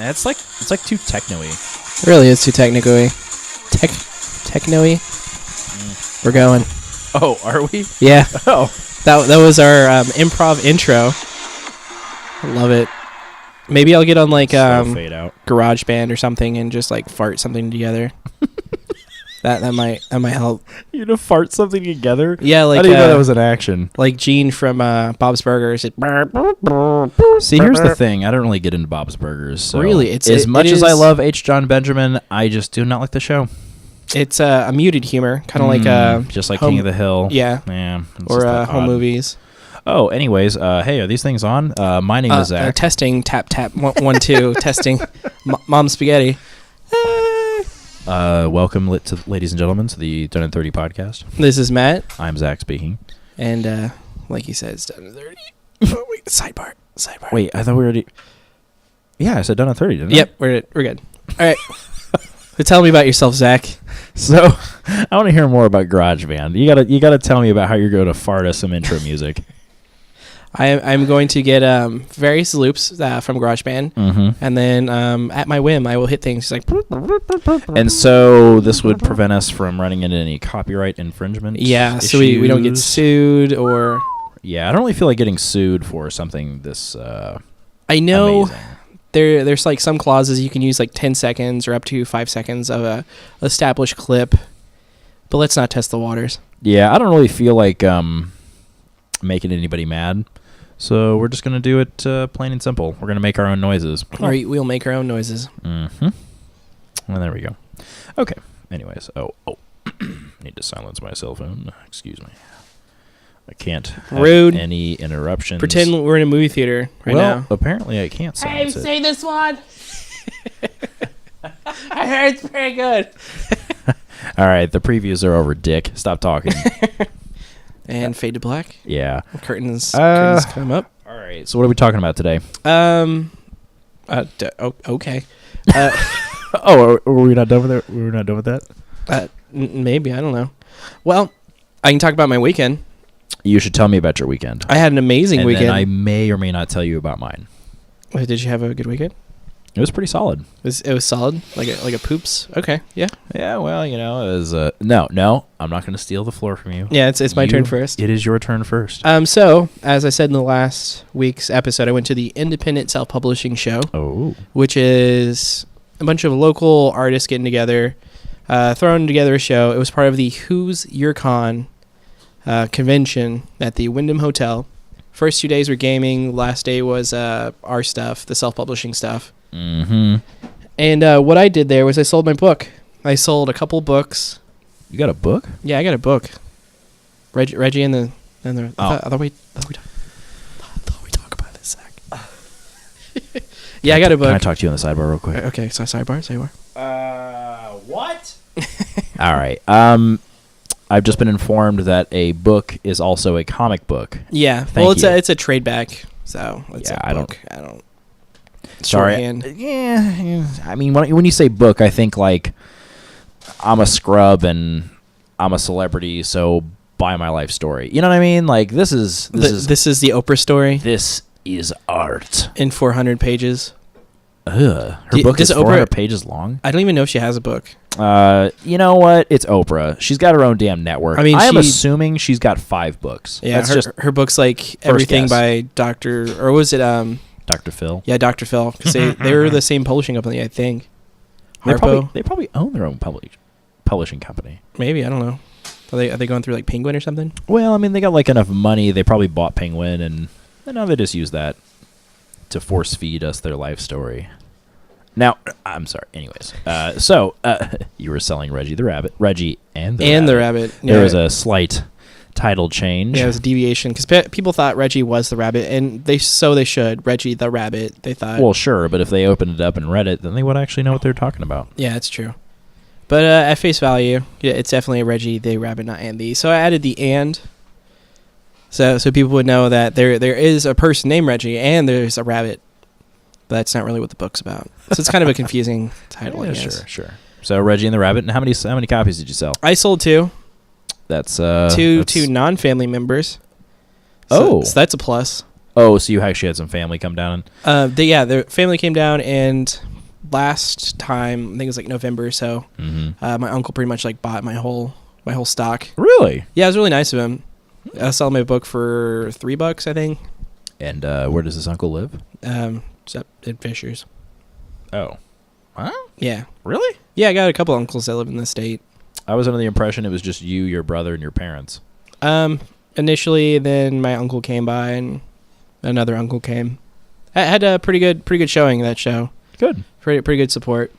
It's like too techno-y. It really is too techno-y. Techno-y. We're going. Oh, are we? Yeah. Oh. That was our improv intro. I love it. Maybe I'll get on like fade out. GarageBand or something and just like fart something together. that might help. You to fart something together? Yeah, like I didn't know that was an action. Like Gene from Bob's Burgers. See, here's the thing. I don't really get into Bob's Burgers. So really, as much as I love H. John Benjamin, I just do not like the show. It's a muted humor, kind of like just like King of the Hill. Yeah. Or home movies. Oh, anyways, hey, are these things on? My name is Zach. Testing, tap, 1 2, testing. Mom spaghetti. Welcome, ladies and gentlemen, to the donein30 podcast. This is Matt. I'm Zach speaking. And like he said, it's donein30. Oh, wait, sidebar. Wait, I thought we already... Yeah, I said donein30, didn't I? Yep, we're good. All right. So tell me about yourself, Zach. So, I want to hear more about GarageBand. You gotta tell me about how you're going to fart us some intro music. I'm going to get various loops from GarageBand, and then at my whim, I will hit things like. And so this would prevent us from running into any copyright infringement. Yeah, issues. So we don't get sued or. Yeah, I don't really feel like getting sued for something this. I know. Amazing. There's like some clauses you can use like 10 seconds or up to 5 seconds of a established clip, but let's not test the waters. Yeah, I don't really feel like making anybody mad, so we're just gonna do it plain and simple. We're gonna make our own noises. Or we'll make our own noises. And there we go. Okay. Anyways, need to silence my cell phone. Excuse me. I can't have any interruptions. Pretend we're in a movie theater now. Well, apparently I can't silence it. Hey, say this one. I heard it's pretty good. All right, the previews are over, Dick. Stop talking. And fade to black. Yeah. Curtains come up. All right, so what are we talking about today? Okay. Are we not done with that? We're not done with that? Maybe, I don't know. Well, I can talk about my weekend. You should tell me about your weekend. I had an amazing weekend. And then I may or may not tell you about mine. Did you have a good weekend? It was pretty solid. It was solid? Like a poops? Okay, yeah. Yeah, well, it was... No, I'm not going to steal the floor from you. Yeah, it's my turn first. It is your turn first. So, as I said in the last week's episode, I went to the Independent Self-Publishing Show. Oh. Which is a bunch of local artists getting together, throwing together a show. It was part of the Who's Your Con convention at the Wyndham Hotel. First 2 days were gaming. Last day was our stuff, the self-publishing stuff. Mm-hmm. And what I did there was I sold my book. I sold a couple books. You got a book? Yeah, I got a book. Reggie and the. I thought we talk about this, Zach. Yeah, I got a book. Can I talk to you on the sidebar real quick? Okay, so sidebar. What? All right. I've just been informed that a book is also a comic book. Yeah. It's a trade back. So it's a book. I don't. Sorry. Shorthand. Yeah. I mean, when you say book, I think like I'm a scrub and I'm a celebrity, so buy my life story. You know what I mean? Like this is the Oprah story. This is art in 400 pages. Her book is 400 pages long. I don't even know if she has a book. You know what? It's Oprah. She's got her own damn network. I mean, I'm assuming she's got 5 books. Yeah, her book's like everything by Dr. Or was it Dr. Phil? Yeah, Dr. Phil. Because they were the same publishing company, I think. They probably own their own publishing company. Maybe, I don't know. Are they going through like Penguin or something? Well, I mean, they got like enough money. They probably bought Penguin, and now they just use that to force feed us their life story. Now, I'm sorry. Anyways, so you were selling Reggie the Rabbit, Reggie and the Rabbit. Yeah. There was a slight title change. Yeah, it was a deviation because people thought Reggie was the rabbit, and they should Reggie the Rabbit. They thought. Well, sure, but if they opened it up and read it, then they would actually know what they're talking about. Yeah, it's true. But at face value, yeah, it's definitely a Reggie the Rabbit, not and the. So I added the and. So people would know that there is a person named Reggie and there's a rabbit. But that's not really what the book's about. So it's kind of a confusing title. Yeah, sure. So Reggie and the Rabbit, and how many copies did you sell? I sold 2. That's two non-family members. So that's a plus. Oh, so you actually had some family come down? Their family came down and last time, I think it was like November or so, my uncle pretty much like bought my whole stock. Really? Yeah, it was really nice of him. I sold my book for $3, I think. And where does this uncle live? In Fishers. Oh. Huh? Yeah. Really? Yeah, I got a couple uncles that live in the state. I was under the impression it was just you, your brother, and your parents. Initially, then my uncle came by, and another uncle came. I had a pretty good showing that show. Good. Pretty good support.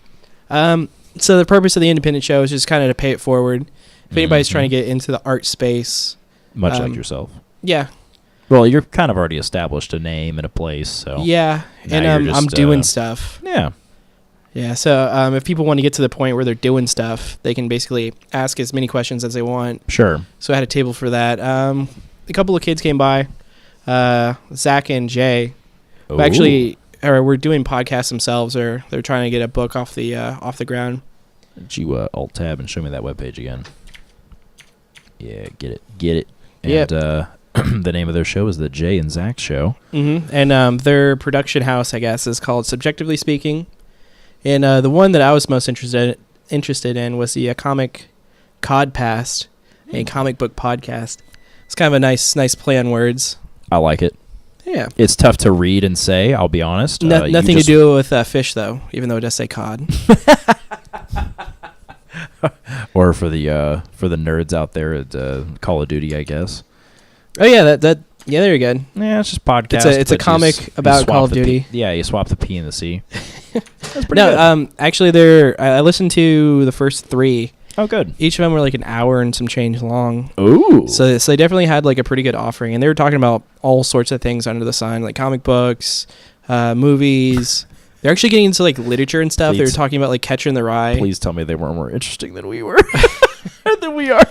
So the purpose of the independent show is just kind of to pay it forward. If anybody's trying to get into the art space, much like yourself. Yeah. Well, you're kind of already established a name and a place, so yeah, and I'm doing stuff. Yeah. Yeah. So if people want to get to the point where they're doing stuff, they can basically ask as many questions as they want. Sure. So I had a table for that. A couple of kids came by, Zach and Jay. Who actually we're doing podcasts themselves, or they're trying to get a book off the ground. Did you alt tab and show me that webpage again? Yeah, get it. And yep. The name of their show is the Jay and Zach Show. Mm-hmm. And their production house, I guess, is called Subjectively Speaking. And the one that I was most interested in was the comic Codcast, a comic book podcast. It's kind of a nice play on words. I like it. Yeah. It's tough to read and say, I'll be honest. Nothing to do with fish, though, even though it does say cod. Or for the nerds out there at Call of Duty, I guess. Oh yeah, yeah, there you go. Yeah, it's just podcast. It's a comic about Call of Duty. Yeah, you swap the P and the C. That's pretty good. Actually, I listened to the first 3. Oh, good. Each of them were like an hour and some change long. Ooh. So they definitely had like a pretty good offering, and they were talking about all sorts of things under the sun, like comic books, movies. They're actually getting into like literature and stuff. They were talking about like Catcher in the Rye. Please tell me they weren't more interesting than we were. Than we are.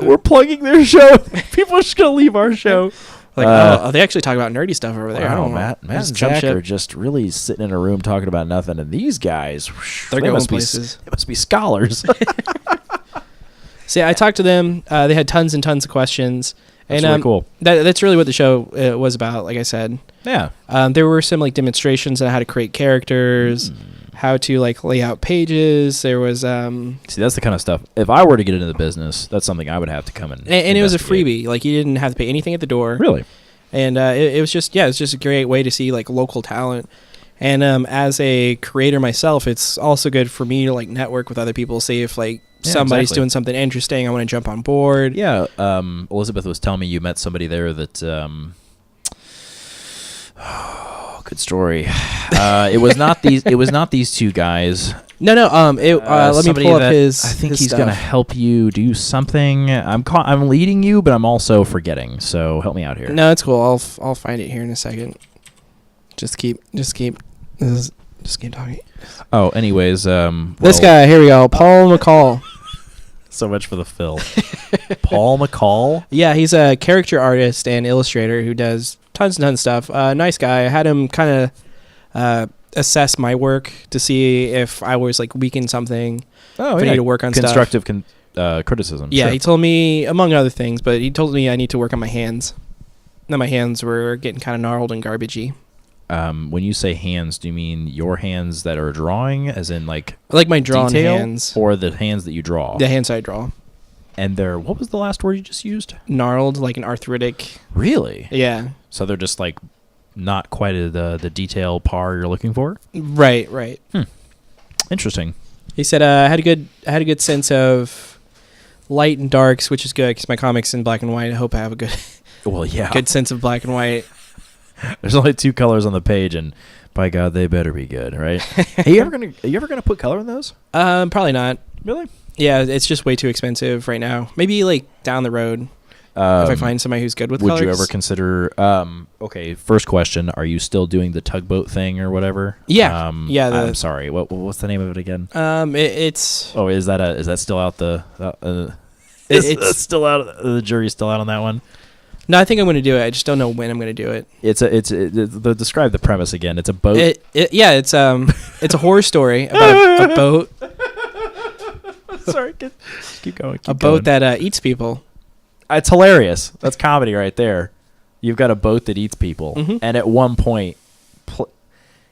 We're plugging their show. People are just gonna leave our show. Like, they actually talk about nerdy stuff over there. Wow, I don't know. Matt and Jack are just really sitting in a room talking about nothing, and these guys, they're going places. They must be scholars. See, I talked to them. They had tons and tons of questions. That's really cool. That's really what the show was about, like I said. Yeah. There were some like demonstrations on how to create characters, how to like lay out pages. There was See, that's the kind of stuff. If I were to get into the business, that's something I would have to come in. And it was a freebie. Like, you didn't have to pay anything at the door. Really? And it was just a great way to see like local talent. And as a creator myself, it's also good for me to like network with other people, see if like somebody's doing something interesting. I want to jump on board. Yeah. Elizabeth was telling me you met somebody there that good story. It was not these two guys. No. Let me pull up his. I think his he's stuff. gonna help you do something. I'm leading you, but I'm also forgetting. So help me out here. No, it's cool. I'll find it here in a second. Just keep talking. Oh, anyways, this guy, here we go, Paul McCall. So much for the fill. Paul McCall? Yeah, he's a character artist and illustrator who does tons and tons of stuff. Nice guy. I had him kind of assess my work to see if I was like weak in something. Oh, if I need to work on constructive stuff. Criticism. Yeah, sure. He told me, among other things, but he told me I need to work on my hands. Now my hands were getting kind of gnarled and garbagey. When you say hands, do you mean your hands that are drawing, as in like my drawn detail, hands, or the hands that you draw? The hands I draw. And they're, what was the last word you just used? Gnarled, like an arthritic. Really? Yeah. So they're just like not quite the detail par you're looking for. Right. Interesting. He said I had a good sense of light and darks, which is good because my comics in black and white. I hope I have a good good sense of black and white. There's only 2 colors on the page, and by God, they better be good, right? Are you ever gonna put color in those? Probably not. Really? Yeah, it's just way too expensive right now. Maybe like down the road, if I find somebody who's good with colors. Would you ever consider? Okay, first question: are you still doing the tugboat thing or whatever? Yeah. I'm sorry. What's the name of it again? It's. Oh, is that still out? It's still out. The jury's still out on that one. No, I think I'm going to do it. I just don't know when I'm going to do it. Describe the premise again. It's a boat. It's a horror story about a boat. Sorry, keep going. Boat that eats people. It's hilarious. That's comedy right there. You've got a boat that eats people, and at one point,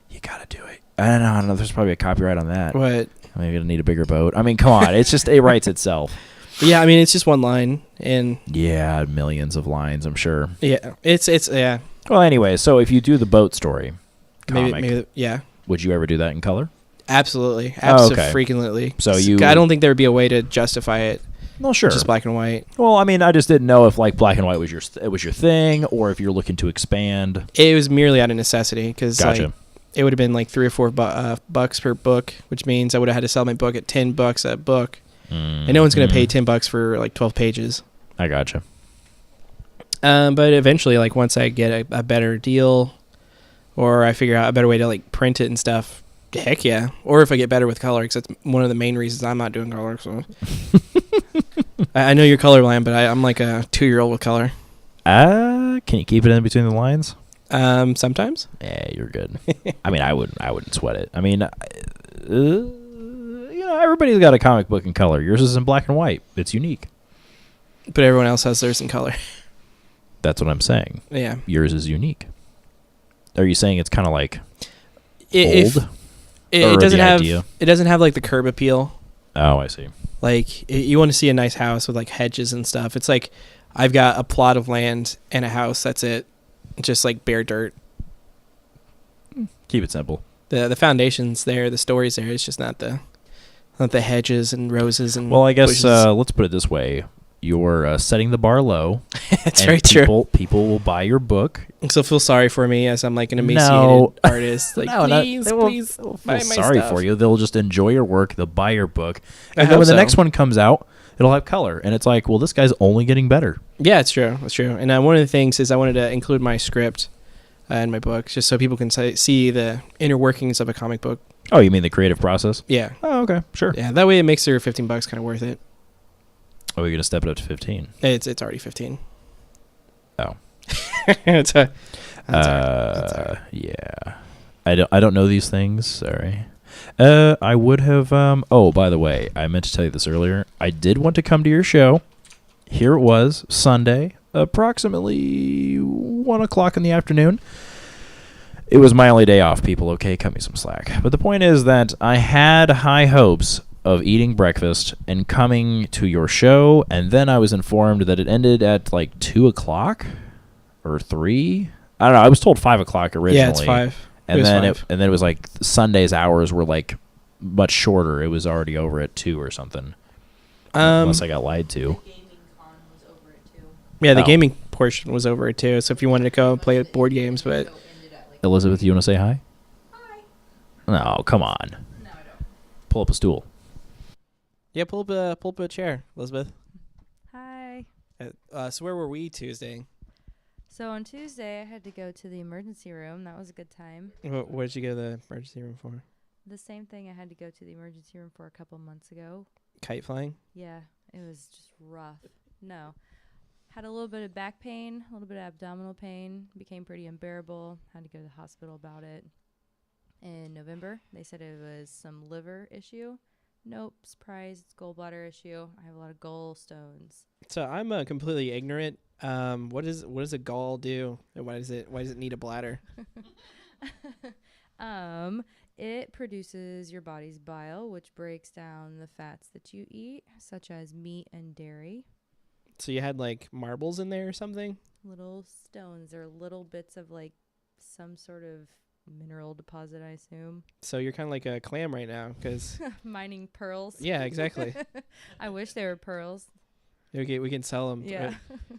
you got to do it. I don't know. There's probably a copyright on that. What? Maybe it'll need a bigger boat. I mean, come on. It's just, it writes itself. Yeah, I mean, it's just one line, and Yeah, millions of lines, I'm sure. yeah, it's yeah. Well, anyway, so if you do the boat story comic, Maybe yeah. would you ever do that in color? Absolutely, Oh, okay. absolutely. So I don't think there would be a way to justify it. Well, sure. Just black and white. Well, I mean, I just didn't know if like black and white was your thing, or if you're looking to expand. It was merely out of necessity because Gotcha. like, it would have been like $3 or $4 bucks per book, which means I would have had to sell my book at $10 a book, and no one's going to pay $10 for like 12 pages. I gotcha. But eventually, like once I get a better deal, or I figure out a better way to like print it and stuff, heck yeah. Or if I get better with color, because that's one of the main reasons I'm not doing color. So I know you're colorblind, but I'm like a 2-year-old with color. Can you keep it in between the lines? Sometimes. Yeah, you're good. I mean, I wouldn't sweat it. I mean, everybody's got a comic book in color. Yours is in black and white. It's unique. But everyone else has theirs in color. That's what I'm saying. Yeah. Yours is unique. Are you saying it's kind of like old? It doesn't have like the curb appeal. Oh, I see. Like you want to see a nice house with like hedges and stuff. It's like I've got a plot of land and a house. That's it. Just like bare dirt. Keep it simple. The foundation's there. The story's there. It's just not the hedges and roses and. Well, I guess bushes. let's put it this way: you're setting the bar low. That's and very true. People will buy your book. So feel sorry for me as I'm like an emaciated artist. Like, please they feel buy my sorry stuff. for you. They'll just enjoy your work. They'll buy your book, I and then hope when the so. next one comes out, it'll have color, and it's like, well, this guy's only getting better. Yeah, it's true. It's true. And one of the things is I wanted to include my script in my book, just so people can see the inner workings of a comic book. Oh, you mean the creative process? Yeah. Oh, okay, sure. Yeah, that way it makes their $15 kind of worth it. Oh, you're gonna step it up to 15. It's already 15. Oh. That's all right. Yeah. I don't know these things. Sorry. I would have. Oh, by the way, I meant to tell you this earlier. I did want to come to your show. Here it was, Sunday, approximately 1:00 in the afternoon. It was my only day off, people. Okay, cut me some slack. But the point is that I had high hopes of eating breakfast and coming to your show, and then I was informed that it ended at like 2:00 or 3. I don't know. I was told 5:00 originally. Yeah, it's 5. And then it was like Sunday's hours were like much shorter. It was already over at 2 or something. Unless I got lied to. Yeah, the gaming portion was over it too. So if you wanted to go and play board games, but Elizabeth, you want to say hi? Hi. No, come on. No, I don't. Pull up a stool. yeah, pull up a chair, Elizabeth. Hi. So where were we Tuesday? So on Tuesday, I had to go to the emergency room. That was a good time. What did you go to the emergency room for? The same thing I had to go to the emergency room for a couple months ago. Kite flying? Yeah, it was just rough. No. Had a little bit of back pain, a little bit of abdominal pain. Became pretty unbearable. Had to go to the hospital about it. In November, they said it was some liver issue. Nope, surprise, it's gallbladder issue. I have a lot of gallstones. So I'm completely ignorant. What does a gall do? And why does it need a bladder? It produces your body's bile, which breaks down the fats that you eat, such as meat and dairy. So you had like marbles in there or something? Little stones or little bits of like some sort of mineral deposit, I assume. So you're kind of like a clam right now, because Mining pearls. yeah, exactly. I wish they were pearls. Okay, we can sell them. Yeah.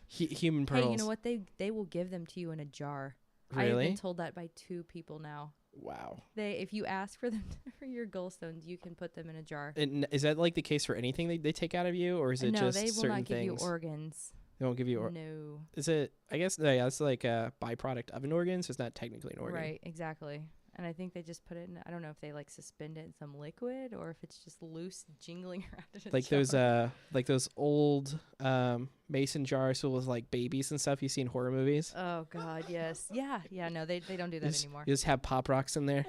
Human pearls. Hey, you know what? They will give them to you in a jar. Really? I've been told that by 2 people now. Wow. If you ask for them for your gallstones, you can put them in a jar. And is that like the case for anything they take out of you, or is it No, just they will certain not give things? you organs. They won't give you. No. Is it? I guess yeah, it's like a byproduct of an organ, so it's not technically an organ. Right, exactly. And I think they just put it in, I don't know if they like suspend it in some liquid or if it's just loose jingling around in a Like jar. those old mason jars full with like babies and stuff you see in horror movies. Oh God, yes. Yeah, no, they don't do that anymore. You just have pop rocks in there.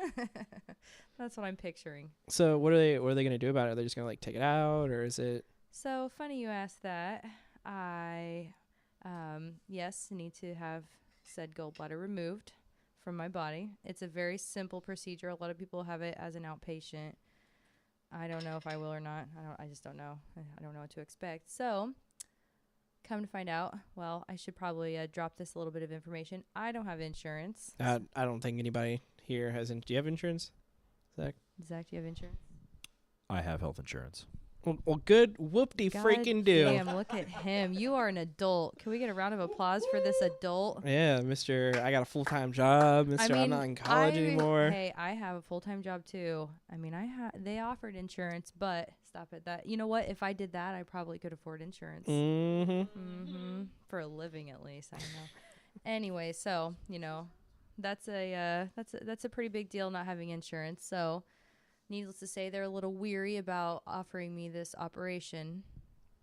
That's what I'm picturing. So what are they gonna do about it? Are they just gonna like take it out, or is it? So funny you asked that. I yes, need to have said gallbladder removed from my body. It's a very simple procedure. A lot of people have it as an outpatient. I don't know if I will or not. I just don't know. I don't know what to expect. So, come to find out, well, I should probably drop this a little bit of information. I don't have insurance. I don't think anybody here has. Do you have insurance, Zach? Zach, do you have insurance? I have health insurance. Well, good whoop-de freaking do. Damn, look at him. You are an adult. Can we get a round of applause for this adult? Yeah, Mr. I got a full-time job. Mr. I'm not in college anymore. Hey, I have a full-time job too. I mean, they offered insurance, but stop at that. You know what? If I did that, I probably could afford insurance. For a living at least. I don't know. Anyway, so, that's a pretty big deal not having insurance. So, needless to say, they're a little weary about offering me this operation.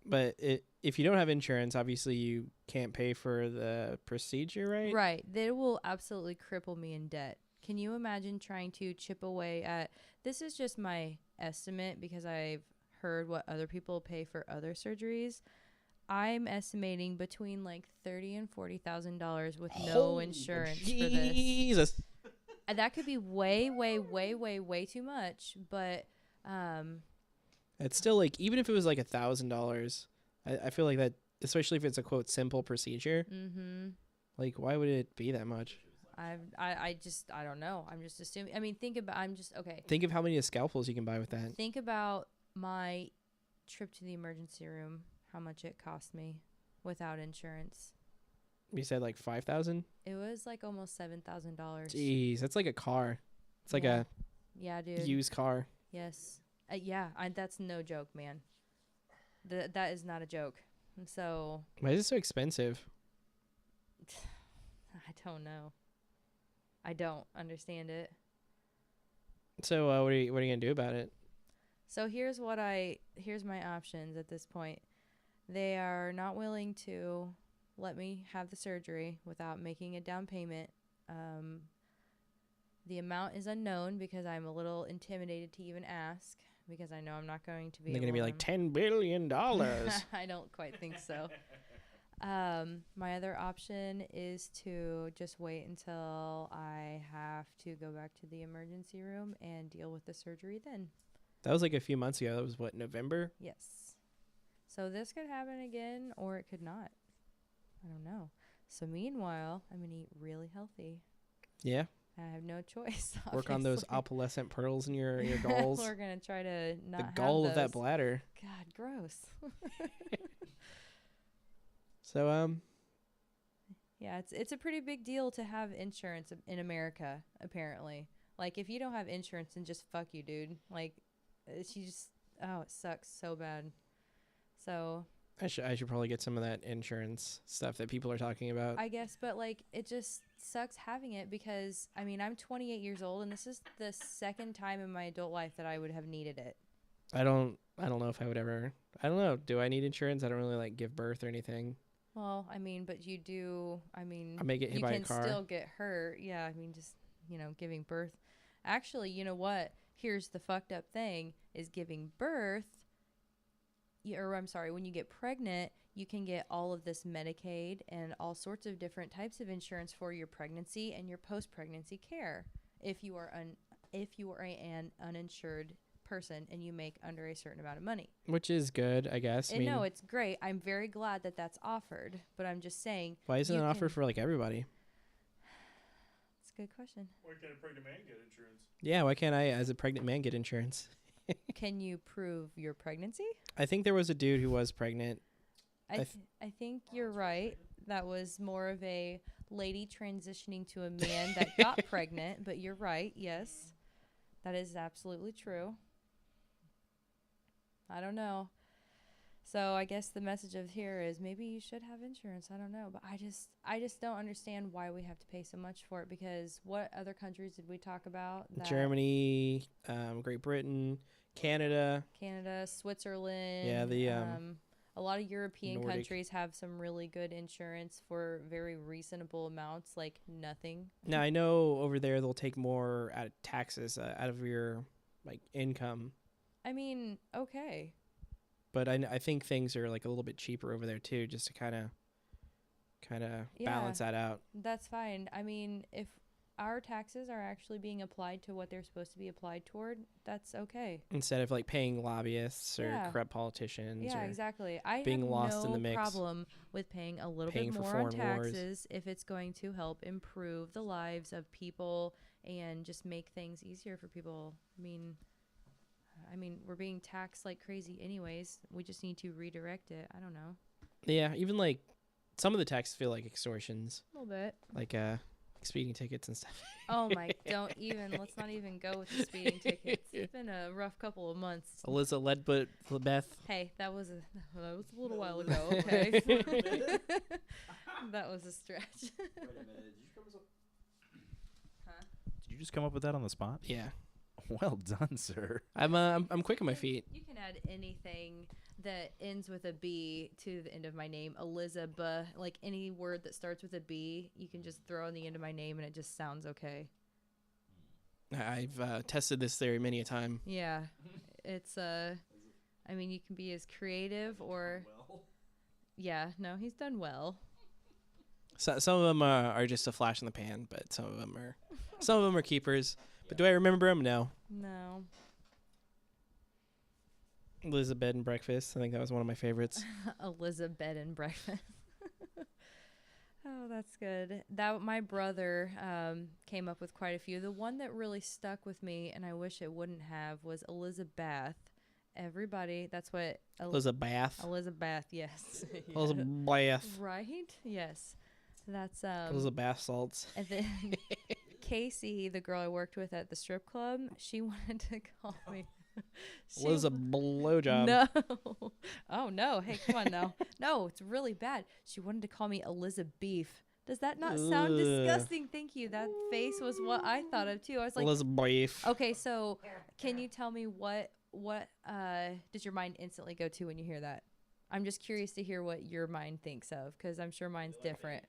But if you don't have insurance, obviously you can't pay for the procedure, right? Right. They will absolutely cripple me in debt. Can you imagine trying to chip away at... This is just my estimate because I've heard what other people pay for other surgeries. I'm estimating between like $30,000 and $40,000 with no insurance for this. Jesus. That could be way, way, way, way, way too much, but it's still like, even if it was like $1,000, I feel like that, especially if it's a quote simple procedure. Like, why would it be that much? I don't know. I'm just assuming. I mean, think of how many scalpels you can buy with that. Think about my trip to the emergency room, how much it cost me without insurance. You said like 5,000? It was like almost $7,000. Jeez, that's like a car. It's like a dude. Used car. Yes. That's no joke, man. That is not a joke. And so. Why is it so expensive? I don't know. I don't understand it. So what are you gonna do about it? So here's my options at this point. They are not willing to let me have the surgery without making a down payment. The amount is unknown because I'm a little intimidated to even ask because I know I'm not going to be. They're going to be like $10 billion. I don't quite think so. My other option is to just wait until I have to go back to the emergency room and deal with the surgery then. That was like a few months ago. That was what, November? Yes. So this could happen again or it could not. I don't know. So meanwhile, I'm going to eat really healthy. Yeah. I have no choice. Work on those opalescent pearls in your galls. We're going to try to not have the gall those. of that bladder. God, gross. So, yeah, it's a pretty big deal to have insurance in America, apparently. Like, if you don't have insurance, then just fuck you, dude. Like, it sucks so bad. So... I should probably get some of that insurance stuff that people are talking about. I guess, but like it just sucks having it because I mean I'm 28 years old and this is the second time in my adult life that I would have needed it. I don't know if I would ever. I don't know. Do I need insurance? I don't really like give birth or anything. Well, I mean, but you do. I mean, I may get hit by a car. You can still get hurt. Yeah, I mean, just giving birth. Actually, you know what? Here's the fucked up thing: is giving birth. When you get pregnant, you can get all of this Medicaid and all sorts of different types of insurance for your pregnancy and your post-pregnancy care. If you are an uninsured person and you make under a certain amount of money, which is good, I guess. No, it's great. I'm very glad that that's offered, but I'm just saying. Why isn't it offered for like everybody? That's a good question. Why can't a pregnant man get insurance? Yeah, why can't I, as a pregnant man, get insurance? Can you prove your pregnancy? I think there was a dude who was pregnant. I think you're right. That was more of a lady transitioning to a man that got pregnant, but you're right. Yes, that is absolutely true. I don't know. So I guess the message of here is maybe you should have insurance. I don't know, but I just don't understand why we have to pay so much for it because what other countries did we talk about? Germany, Great Britain, Canada, Switzerland. Yeah, a lot of European Nordic countries have some really good insurance for very reasonable amounts, like nothing. Now I know over there they'll take more out of taxes out of your like income. I mean, okay. But I think things are like a little bit cheaper over there too, just to kind of balance that out. That's fine. I mean, if our taxes are actually being applied to what they're supposed to be applied toward, that's okay. Instead of like paying lobbyists or Yeah. corrupt politicians. Yeah, or exactly. I being have lost in no the mix. problem with paying a little Paying bit for more on foreign wars. taxes if it's going to help improve the lives of people and just make things easier for people. I mean, we're being taxed like crazy anyways. We just need to redirect it. I don't know. Yeah, even like some of the taxes feel like extortions, A little bit. like speeding tickets and stuff. Oh my, let's not even go with the speeding tickets. It's been a rough couple of months. Alyssa Ledbeth. Hey, that was a little while ago, okay? That was a stretch. Wait a minute. Did you just come up with that on the spot? Yeah, Well done, sir. I'm quick on my feet. You can add anything that ends with a B to the end of my name. Elizabeth, like any word that starts with a B, you can just throw on the end of my name and it just sounds okay. I've tested this theory many a time. Yeah. It's I mean, you can be as creative or yeah, no, he's done well. So, some of them are just a flash in the pan, but some of them are keepers. But do I remember them? No. No. Liz, bed and breakfast. I think that was one of my favorites. Elizabeth and breakfast. Oh, that's good. That my brother came up with quite a few. The one that really stuck with me, and I wish it wouldn't have, was Elizabeth. Everybody, that's what Elizabeth. Elizabeth, yes. Elizabeth. Right? Yes. That's Elizabeth salts. And then Casey, the girl I worked with at the strip club, she wanted to call me Elizabeth blowjob. No. Oh no. Hey, come on now. No, it's really bad. She wanted to call me Elizabeth Beef. Does that not sound disgusting? Thank you. That face was what I thought of too. I was like, Elizabeth. okay, so can you tell me what does your mind instantly go to when you hear that? I'm just curious to hear what your mind thinks of, because I'm sure mine's different.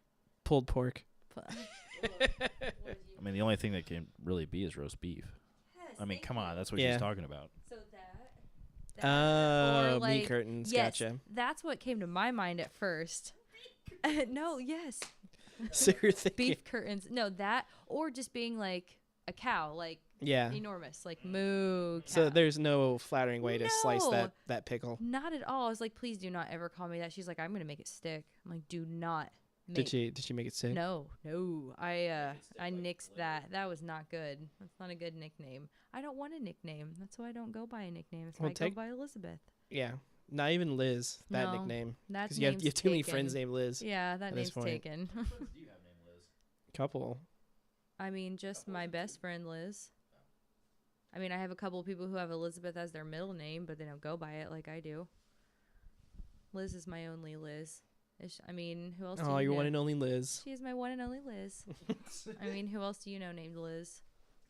Pulled pork. I mean, the only thing that can really be is roast beef. Yes, I mean, come on, that's what Yeah. she's talking about. So Oh, or like, meat curtains. yes, Gotcha. that's what came to my mind at first. No, yes, So you're thinking. beef curtains. No, that or just being like a cow, like Yeah. enormous, like moo. Cow. So there's no flattering way to slice No. that pickle. Not at all. I was like, please do not ever call me that. She's like, I'm gonna make it stick. I'm like, do not. Did she make it sick? No. I nixed that. That was not good. That's not a good nickname. I don't want a nickname. That's why I don't go by a nickname. That's why Well, I go by Elizabeth. Yeah. Not even Liz. That No, nickname. That Because you have name's too many taken. friends named Liz. Yeah, that at name's this point. taken. Do you have named Liz? Couple. I mean, just my best friend Liz. I mean, I have a couple of people who have Elizabeth as their middle name, but they don't go by it like I do. Liz is my only Liz. I mean, who else do Oh, you your know? one and only Liz. She is my one and only Liz. I mean, who else do you know named Liz?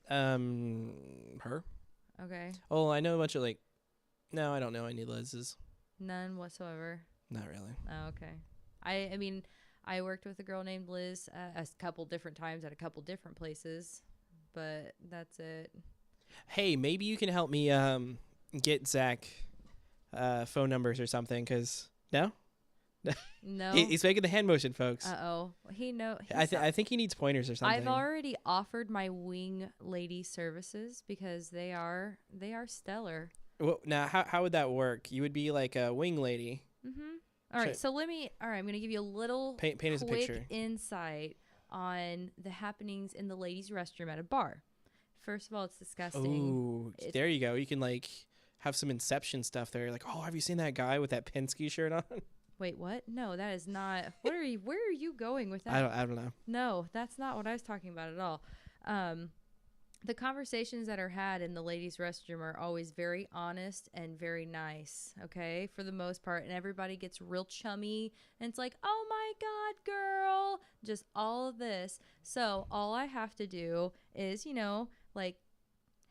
Her. Okay. Oh, I know a bunch of like. No, I don't know any Liz's. None whatsoever. Not really. Oh, okay. I mean, I worked with a girl named Liz a couple different times at a couple different places, but that's it. Hey, maybe you can help me get Zach phone numbers or something. Cause no, No. he's making the hand motion, folks. Uh-oh. I think he needs pointers or something. I've already offered my wing lady services because they are stellar. Well, now, how would that work? You would be like a wing lady. Mm-hmm. All right, so I'm going to give you a little Paint us a quick picture. insight on the happenings in the ladies' restroom at a bar. First of all, it's disgusting. Ooh, there you go. You can like have some Inception stuff there. Like, oh, have you seen that guy with that Penske shirt on? Wait, what? No, that is not. Where are you going with that? I don't know. No, that's not what I was talking about at all. The conversations that are had in the ladies' restroom are always very honest and very nice, okay, for the most part. And everybody gets real chummy. And it's like, oh, my God, girl. Just all of this. So all I have to do is, like,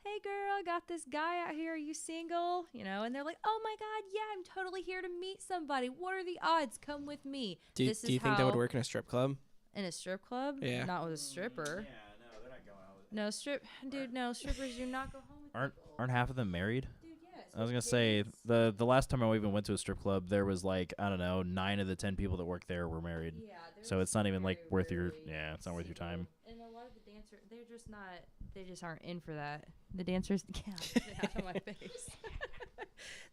hey, girl, I got this guy out here. Are you single? And they're like, oh, my God, yeah, I'm totally here to meet somebody. What are the odds? Come with me. Do you think that would work in a strip club? In a strip club? Yeah. Not with a stripper. Yeah, no, they're not going out with No, strippers do not go home with people. Aren't half of them married? Dude, yes. I was gonna say the last time I even went to a strip club, there was like, I don't know, 9 of the 10 people that worked there were married. Yeah, So it's not even like very worth your rarely it's not worth your time. And a lot of the dancers they're just not. They just aren't in for that. The dancers, get out of my face.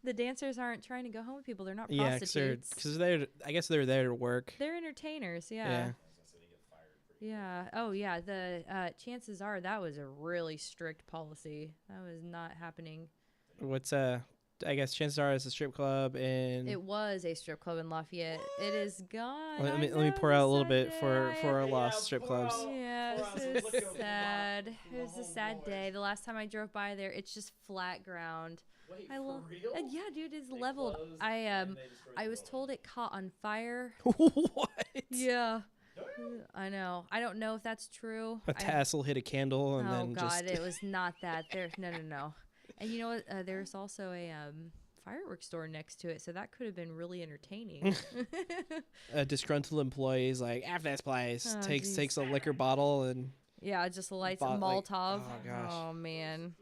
The dancers aren't trying to go home with people. They're not prostitutes. because I guess they're there to work. They're entertainers. Yeah. Yeah. Yeah. Oh, yeah. The chances are that was a really strict policy. That was not happening. What's I guess chances are it's a strip club and It was a strip club in Lafayette. It is gone. let I me know, pour out a little sad bit for day. our lost strip clubs. Yeah, it was sad. It was a sad day. The last time I drove by there, it's just flat ground. Wait, Yeah, dude, it's leveled. I was told it caught on fire. What? Yeah. I know. I don't know if that's true. A tassel hit a candle and Oh then God, just it was not that. There, no. And you know what? There's also a fireworks store next to it, so that could have been really entertaining. a disgruntled employee's like, after this place, Oh, takes geez. a liquor bottle and. Yeah, it just lights a Like, Molotov. oh, gosh. Oh man.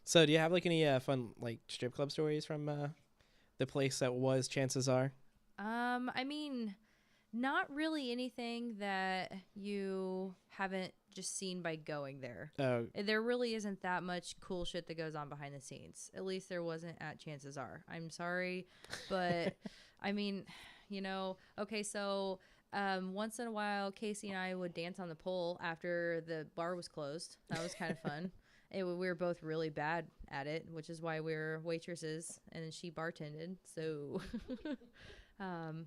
So, do you have like any fun like strip club stories from the place that was Chances Are? I mean, not really anything that you haven't just seen by going there. Oh, There really isn't that much cool shit that goes on behind the scenes. At least there wasn't at Chances Are. I'm sorry, but I mean, okay, so once in a while, Casey and I would dance on the pole after the bar was closed. That was kind of fun. We were both really bad at it, which is why we were waitresses and she bartended. So,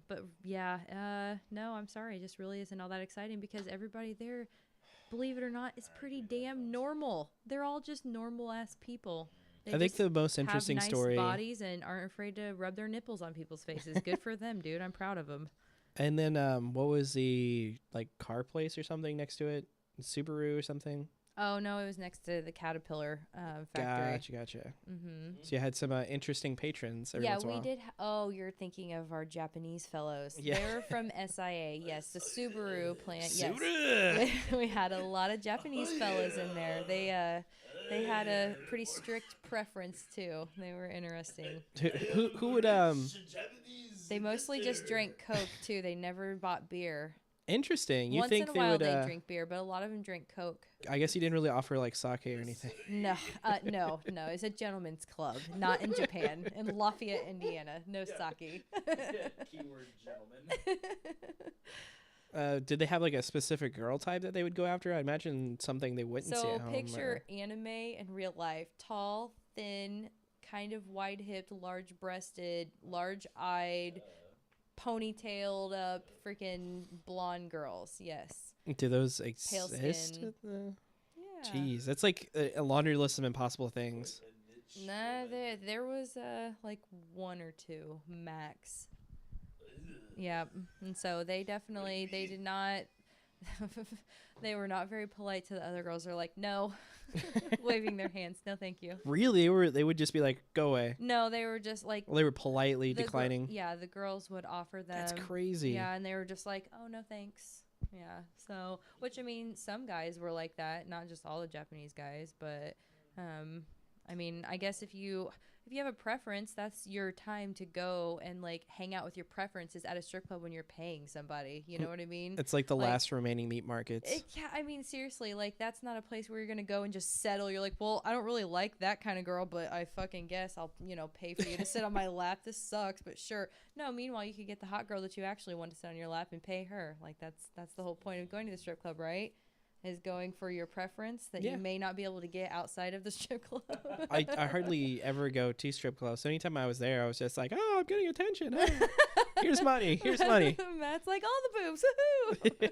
but yeah, no, I'm sorry. It just really isn't all that exciting because everybody there, believe it or not, is pretty damn normal. They're all just normal ass people. They I think just the most interesting have nice story. bodies and aren't afraid to rub their nipples on people's faces. Good for them, dude. I'm proud of them. And then what was the like car place or something next to it? Subaru or something? Oh no, it was next to the Caterpillar factory. Gotcha. Mm-hmm. So you had some interesting patrons every Yeah, once in a we while. did. Oh, you're thinking of our Japanese fellows. Yeah. They were from SIA. Yes, the Subaru plant. Subaru! Yes, we had a lot of Japanese fellas in there. They had a pretty strict preference too. They were interesting. Who would They mostly just drank Coke too. They never bought beer. interesting. You Once think in a they while would they drink beer, but a lot of them drink Coke. I guess you didn't really offer like sake or anything. No. It's a gentleman's club, not in Japan, in Lafayette, Indiana. No sake. Keyword gentleman. Did they have like a specific girl type that they would go after? I imagine something they wouldn't see So at home. picture anime in real life: tall, thin, kind of wide-hipped, large-breasted, large-eyed, ponytailed up, freaking blonde girls. Yes. Do those Pale exist? skin. Yeah. Jeez, that's like a laundry list of impossible things. Nah, there was like one or two max. Yeah, and so they did not. They were not very polite to the other girls. They're like, no, waving their hands. No, thank you. Really, they would just be like, "Go away." No, they were just like. Well, they were politely the declining. Yeah, the girls would offer them. That's crazy. Yeah, and they were just like, oh, no, thanks. Yeah, so, which, I mean, some guys were like that, not just all the Japanese guys, but, I mean, I guess if you have a preference, that's your time to go and, like, hang out with your preferences at a strip club when you're paying somebody. You know what I mean? It's like the last remaining meat markets. Yeah, I mean, seriously, like, that's not a place where you're going to go and just settle. You're like, well, I don't really like that kind of girl, but I fucking guess I'll, pay for you to sit on my lap. This sucks, but sure. No, meanwhile, you could get the hot girl that you actually want to sit on your lap and pay her. Like, that's the whole point of going to the strip club, right? Is going for your preference that you may not be able to get outside of the strip club. I hardly ever go to strip clubs. So anytime I was there, I was just like, "Oh, I'm getting attention. Hey, here's money. Here's money." Matt's like, all the boobs. Woohoo!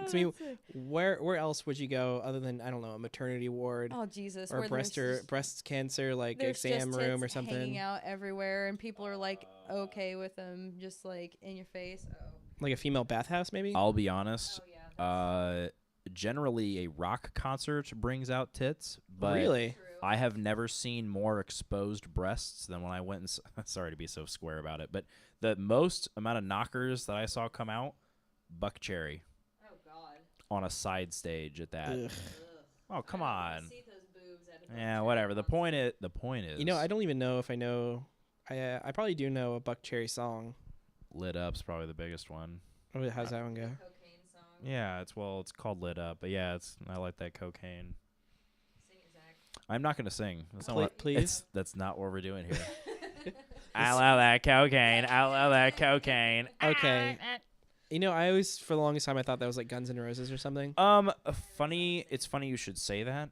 So, I mean, where else would you go other than, I don't know, a maternity ward Oh Jesus! or where breast cancer like there's exam just room or tits something? hanging out everywhere, and people are like okay with them, just like in your face. Oh, Like a female bathhouse, maybe? I'll be honest. oh yeah. Generally, a rock concert brings out tits, but Really? True. I have never seen more exposed breasts than when I went and sorry to be so square about it, but the most amount of knockers that I saw come out, Buck Cherry Oh God. on a side stage at that. Ugh. Ugh. Oh, come I don't on. see those boobs at a Yeah, concert. whatever. The point is, You know, I don't even know if I know. I probably do know a Buck Cherry song. Lit Up's probably the biggest one. How's that one go? Cocaine song. Yeah, it's called Lit Up, but yeah, I like that cocaine. Sing it, Zach. I'm not gonna sing. That's not Pl- what, please? That's not what we're doing here. I love that cocaine. I love that cocaine. Okay. You know, I always, for the longest time, I thought that was like Guns N' Roses or something. It's funny you should say that.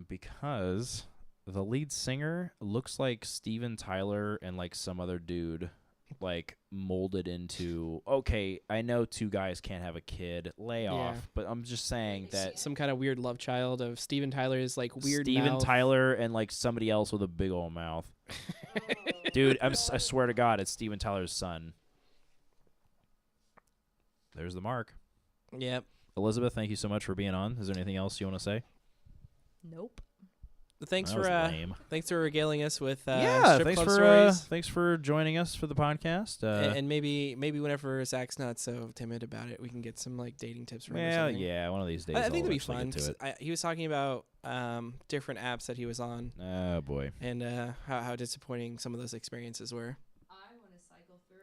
Because the lead singer looks like Steven Tyler and like some other dude, like molded into. Okay, I know two guys can't have a kid. Lay off. But I'm just saying that Some kind of weird love child of Steven Tyler's like weird Steven mouth. Tyler and like somebody else with a big old mouth. Dude, I swear to God, it's Steven Tyler's son. There's the mark. Yep. Elizabeth, thank you so much for being on. Is there anything else you want to say? Nope. Thanks That for was lame. thanks for regaling us with Yeah, strip thanks club for stories. thanks for joining us for the podcast. And maybe whenever Zach's not so timid about it, we can get some like dating tips from him. Or Well, something. yeah, one of these days. I think I'll it'd be actually fun. get to 'Cause he was talking about different apps that he was on Oh boy. and how disappointing some of those experiences were. I want to cycle through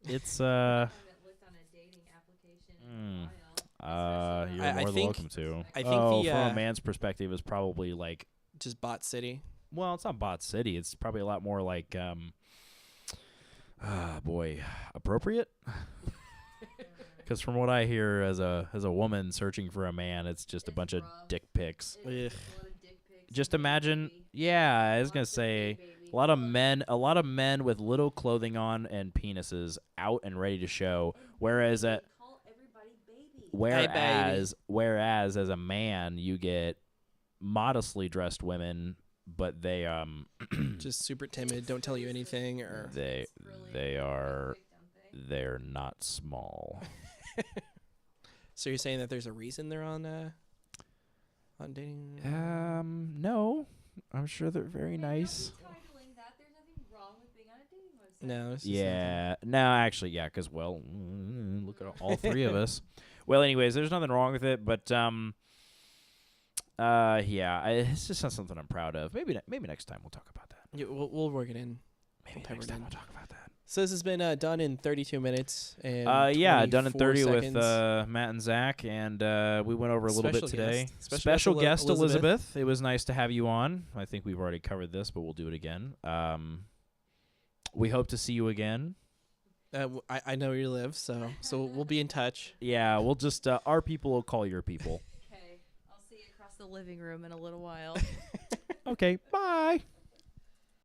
them. It's I haven't looked on a dating application in Mm. a while. you're I more than think- welcome to. I think from the, a man's perspective, is probably like, Just Bot City. well, it's not Bot City. It's probably a lot more like, appropriate. Because from what I hear, as a woman searching for a man, it's just a It's bunch of rough. dick pics. It's a lot of dick pics Just and imagine, baby. yeah, I was gonna Lots of say baby. a lot of men with little clothing on and penises out and ready to show. Whereas They call everybody baby. whereas as a man, you get modestly dressed women, but they Just super timid, don't tell you anything, or they It's really they are quick, don't they? they're not small. so you're saying that there's a reason they're on dating? No, I'm sure they're very nice. Titling that, there's nothing wrong with being on a dating website. No. It's just Yeah, no, actually, yeah, because look at all three of us. Well, anyways, there's nothing wrong with it, but it's just not something I'm proud of. Maybe next time we'll talk about that. Yeah, we'll work it in. Maybe pepper next it time in. we'll talk about that. So this has been done in 32 minutes. And Done in 30 seconds. with Matt and Zach, and we went over a little Special bit today. guest. Special guest Elizabeth. Elizabeth. It was nice to have you on. I think we've already covered this, but we'll do it again. We hope to see you again. I know where you live, so we'll be in touch. Yeah, we'll just our people will call your people. Okay, I'll see you across the living room in a little while. Okay, bye.